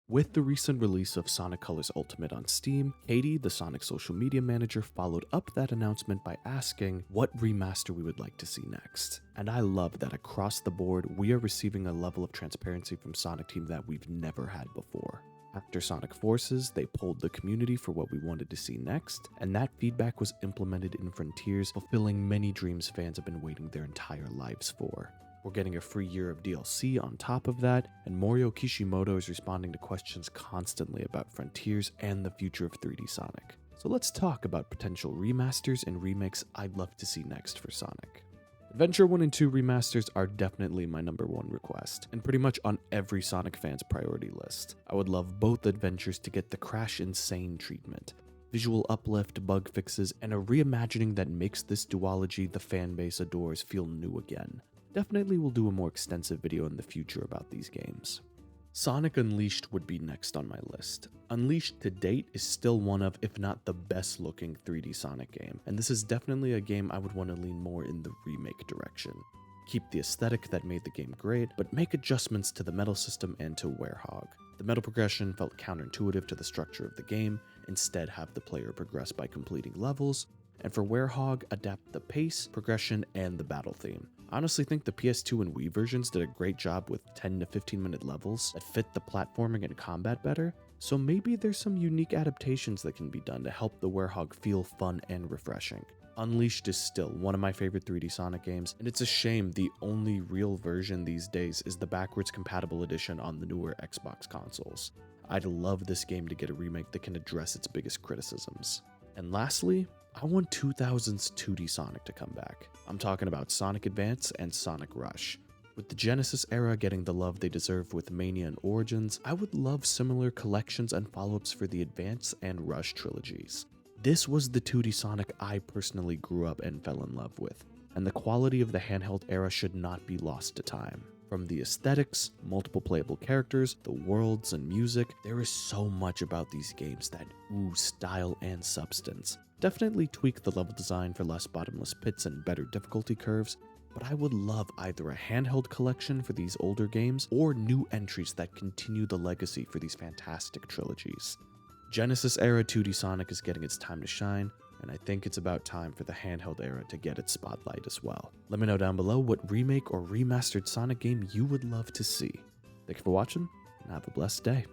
With the recent release of Sonic Colors Ultimate on Steam, Katie, the Sonic social media manager, followed up that announcement by asking what remaster we would like to see next. And I love that across the board, we are receiving a level of transparency from Sonic Team that we've never had before. After Sonic Forces, they polled the community for what we wanted to see next, and that feedback was implemented in Frontiers, fulfilling many dreams fans have been waiting their entire lives for. We're getting a free year of DLC on top of that, and Morio Kishimoto is responding to questions constantly about Frontiers and the future of 3D Sonic. So let's talk about potential remasters and remakes I'd love to see next for Sonic. Adventure 1 and 2 remasters are definitely my number one request, and pretty much on every Sonic fan's priority list. I would love both adventures to get the Crash Insane treatment, visual uplift, bug fixes, and a reimagining that makes this duology the fanbase adores feel new again. Definitely will do a more extensive video in the future about these games. Sonic Unleashed would be next on my list. Unleashed to date is still one of, if not the best looking 3D Sonic game, and this is definitely a game I would want to lean more in the remake direction. Keep the aesthetic that made the game great, but make adjustments to the metal system and to Werehog. The metal progression felt counterintuitive to the structure of the game, instead have the player progress by completing levels, and for Werehog, adapt the pace, progression, and the battle theme. I honestly think the PS2 and Wii versions did a great job with 10 to 15 minute levels that fit the platforming and combat better, so maybe there's some unique adaptations that can be done to help the Werehog feel fun and refreshing. Unleashed is still one of my favorite 3D Sonic games, and it's a shame the only real version these days is the backwards compatible edition on the newer Xbox consoles. I'd love this game to get a remake that can address its biggest criticisms. And lastly, I want 2000's 2D Sonic to come back. I'm talking about Sonic Advance and Sonic Rush. With the Genesis era getting the love they deserve with Mania and Origins, I would love similar collections and follow-ups for the Advance and Rush trilogies. This was the 2D Sonic I personally grew up and fell in love with, and the quality of the handheld era should not be lost to time. From the aesthetics, multiple playable characters, the worlds, and music, there is so much about these games that ooze style and substance. Definitely tweak the level design for less bottomless pits and better difficulty curves, but I would love either a handheld collection for these older games or new entries that continue the legacy for these fantastic trilogies. Genesis era 2D Sonic is getting its time to shine, and I think it's about time for the handheld era to get its spotlight as well. Let me know down below what remake or remastered Sonic game you would love to see. Thank you for watching, and have a blessed day.